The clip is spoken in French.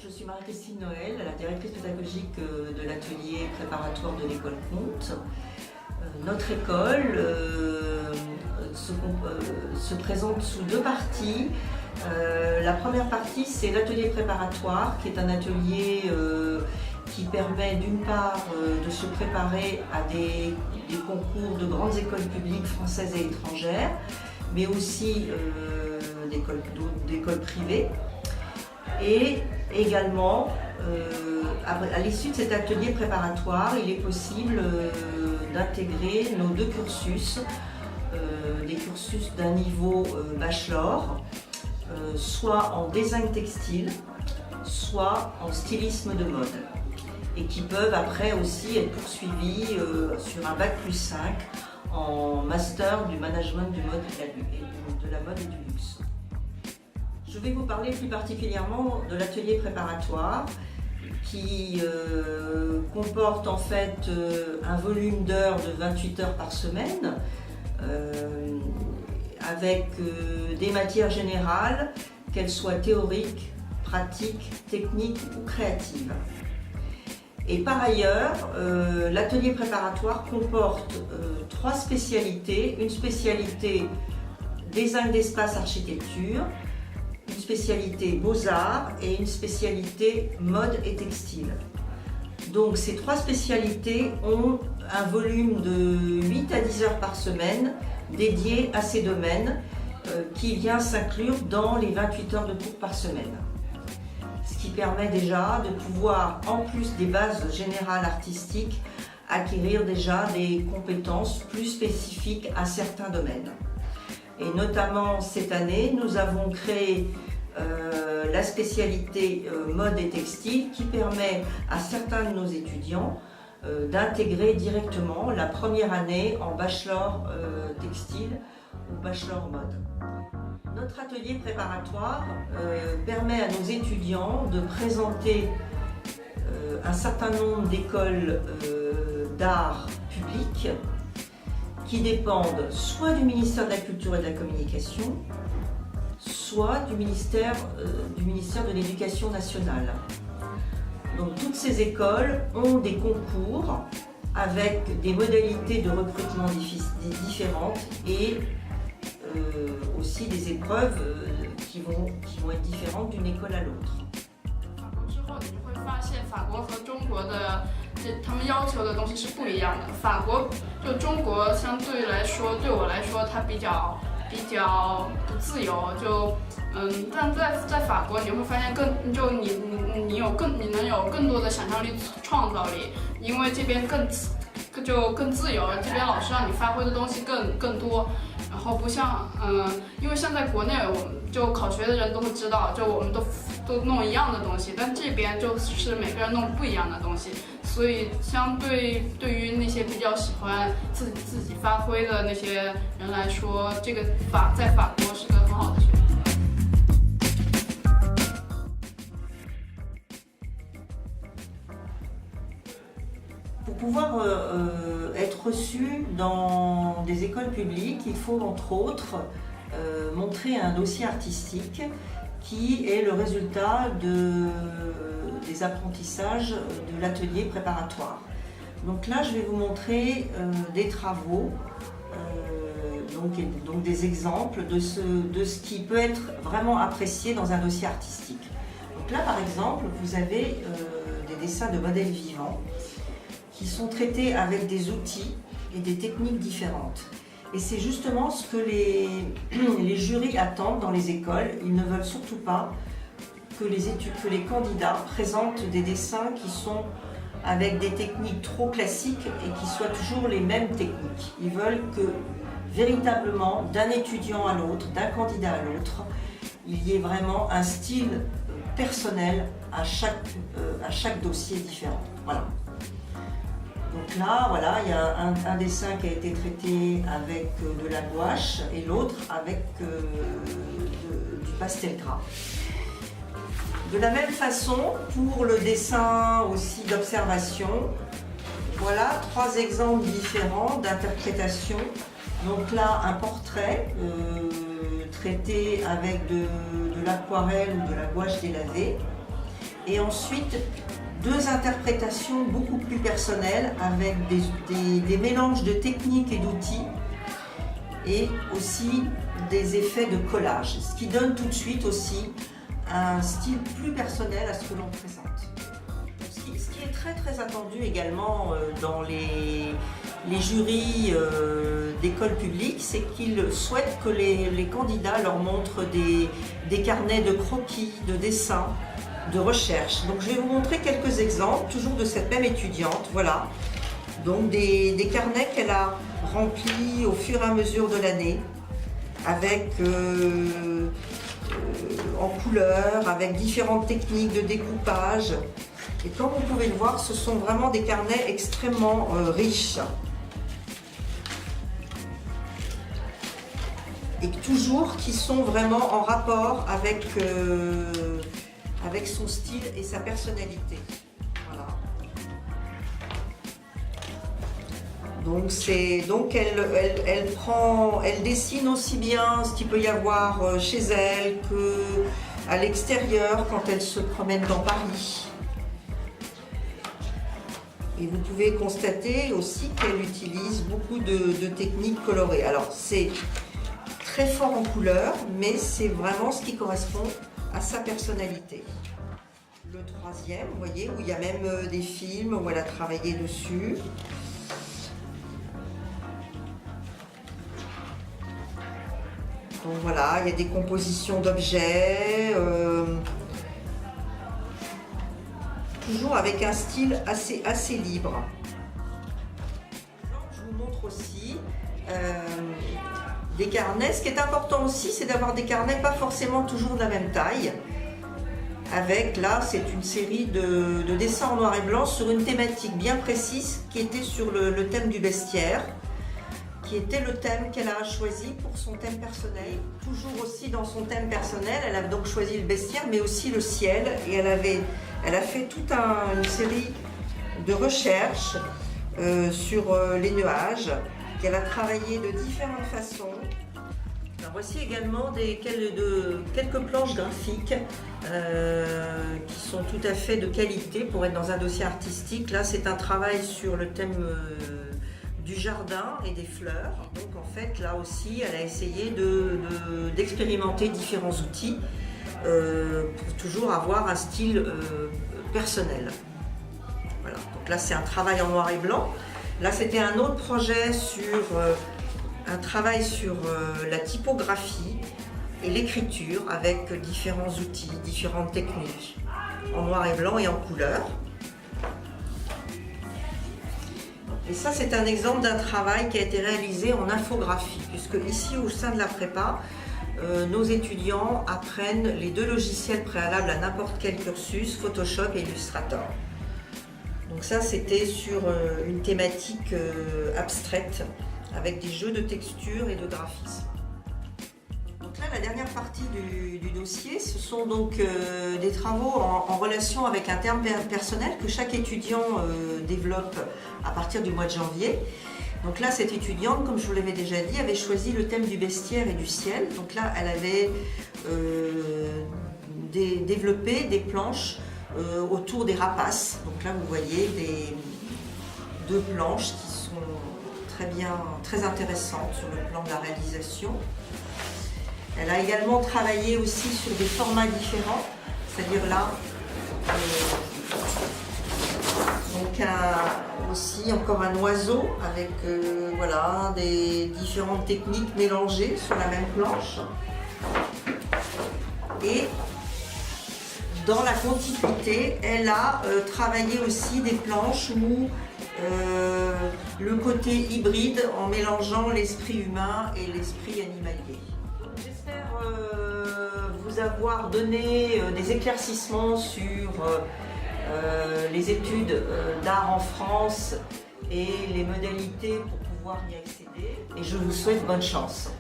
Je suis Marie-Christine Noël, la directrice pédagogique de l'atelier préparatoire de l'école Comte. Notre école se présente sous deux parties. La première partie, c'est l'atelier préparatoire, qui est un atelier qui permet d'une part de se préparer à des concours de grandes écoles publiques françaises et étrangères, mais aussi d'écoles privées. Et également, à l'issue de cet atelier préparatoire, il est possible d'intégrer nos deux cursus, des cursus d'un niveau bachelor, soit en design textile, soit en stylisme de mode, et qui peuvent après aussi être poursuivis sur un bac+5 en master du management du mode de la mode et du luxe. Je vais vous parler plus particulièrement de l'atelier préparatoire qui comporte en fait un volume d'heures de 28 heures par semaine avec des matières générales, qu'elles soient théoriques, pratiques, techniques ou créatives. Et par ailleurs, l'atelier préparatoire comporte trois spécialités. Une spécialité design d'espace architecture, une spécialité beaux-arts et une spécialité mode et textile. Donc ces trois spécialités ont un volume de 8 à 10 heures par semaine dédié à ces domaines qui vient s'inclure dans les 28 heures de cours par semaine. Ce qui permet déjà de pouvoir, en plus des bases générales artistiques, acquérir déjà des compétences plus spécifiques à certains domaines. Et notamment cette année, nous avons créé la spécialité mode et textile qui permet à certains de nos étudiants d'intégrer directement la première année en bachelor textile ou bachelor mode. Notre atelier préparatoire permet à nos étudiants de présenter un certain nombre d'écoles d'art publiques qui dépendent soit du ministère de la Culture et de la Communication, soit du ministère de l'Éducation nationale. Donc toutes ces écoles ont des concours avec des modalités de recrutement différentes et aussi des épreuves qui vont être différentes d'une école à l'autre. 他们要求的东西是不一样的。法国就中国相对来说，对我来说，它比较不自由。但在法国你会发现你能有更多的想象力、创造力，因为这边更自由，这边老师让你发挥的东西更多。然后不像因为像在国内，我们就考学的人都会知道，就我们都弄一样的东西，但这边就是每个人弄不一样的东西。所以，相对于那些比较喜欢自己发挥的那些人来说，这个在法国是个很好的选择。Pour pouvoir être reçu dans des écoles publiques, il faut entre autres montrer un dossier artistique qui est le résultat des apprentissages de l'atelier préparatoire. Donc là, je vais vous montrer des travaux, donc des exemples de ce qui peut être vraiment apprécié dans un dossier artistique. Donc là, par exemple, vous avez des dessins de modèles vivants qui sont traités avec des outils et des techniques différentes. Et c'est justement ce que les jurys attendent dans les écoles. Ils ne veulent surtout pas que les candidats présentent des dessins qui sont avec des techniques trop classiques et qui soient toujours les mêmes techniques. Ils veulent que véritablement, d'un étudiant à l'autre, d'un candidat à l'autre, il y ait vraiment un style personnel à chaque dossier différent. Voilà. Donc là, voilà, il y a un dessin qui a été traité avec de la gouache et l'autre avec du pastel gras. De la même façon, pour le dessin aussi d'observation, voilà trois exemples différents d'interprétation. Donc là, un portrait traité avec de l'aquarelle ou de la gouache délavée. et ensuite 2 interprétations beaucoup plus personnelles avec des mélanges de techniques et d'outils et aussi des effets de collage, ce qui donne tout de suite aussi un style plus personnel à ce que l'on présente. Ce qui est très attendu également dans les jurys d'écoles publiques, c'est qu'ils souhaitent que les candidats leur montrent des carnets de croquis, de dessins, de recherche. Donc je vais vous montrer quelques exemples, toujours de cette même étudiante. Voilà, donc des carnets qu'elle a remplis au fur et à mesure de l'année, avec en couleur, avec différentes techniques de découpage. Et comme vous pouvez le voir, ce sont vraiment des carnets extrêmement riches. Et toujours qui sont vraiment en rapport avec son style et sa personnalité. Voilà. Donc elle dessine aussi bien ce qu'il peut y avoir chez elle qu'à l'extérieur quand elle se promène dans Paris. Et vous pouvez constater aussi qu'elle utilise beaucoup de techniques colorées. Alors c'est très fort en couleur, mais c'est vraiment ce qui correspond à sa personnalité. Le troisième, vous voyez, où il y a même des films où elle a travaillé dessus. Donc voilà, il y a des compositions d'objets, toujours avec un style assez libre. Je vous montre aussi des carnets. Ce qui est important aussi, c'est d'avoir des carnets pas forcément toujours de la même taille. Avec, là, c'est une série de dessins en noir et blanc sur une thématique bien précise qui était sur le thème du bestiaire, qui était le thème qu'elle a choisi pour son thème personnel. Toujours aussi dans son thème personnel, elle a donc choisi le bestiaire, mais aussi le ciel. Et elle a fait toute une série de recherches sur les nuages, qu'elle a travaillé de différentes façons. Alors voici également quelques planches graphiques qui sont tout à fait de qualité pour être dans un dossier artistique. Là, c'est un travail sur le thème du jardin et des fleurs. Donc en fait, là aussi, elle a essayé d'expérimenter différents outils pour toujours avoir un style personnel. Voilà. Donc là, c'est un travail en noir et blanc. Là, c'était un autre projet sur un travail sur la typographie et l'écriture avec différents outils, différentes techniques, en noir et blanc et en couleur. Et ça, c'est un exemple d'un travail qui a été réalisé en infographie, puisque ici, au sein de la prépa, nos étudiants apprennent les 2 logiciels préalables à n'importe quel cursus, Photoshop et Illustrator. Donc ça, c'était sur une thématique abstraite, avec des jeux de texture et de graphisme. Donc là, la dernière partie du dossier, ce sont donc des travaux en relation avec un terme personnel que chaque étudiant développe à partir du mois de janvier. Donc là, cette étudiante, comme je vous l'avais déjà dit, avait choisi le thème du bestiaire et du ciel. Donc là, elle avait développé des planches autour des rapaces. Donc là, vous voyez 2 planches qui sont très intéressantes sur le plan de la réalisation. Elle a également travaillé aussi sur des formats différents, c'est-à-dire là, donc aussi encore un oiseau avec voilà, des différentes techniques mélangées sur la même planche. Et dans la continuité, elle a travaillé aussi des planches où le côté hybride en mélangeant l'esprit humain et l'esprit animalier. J'espère vous avoir donné des éclaircissements sur les études d'art en France et les modalités pour pouvoir y accéder. Et je vous souhaite bonne chance.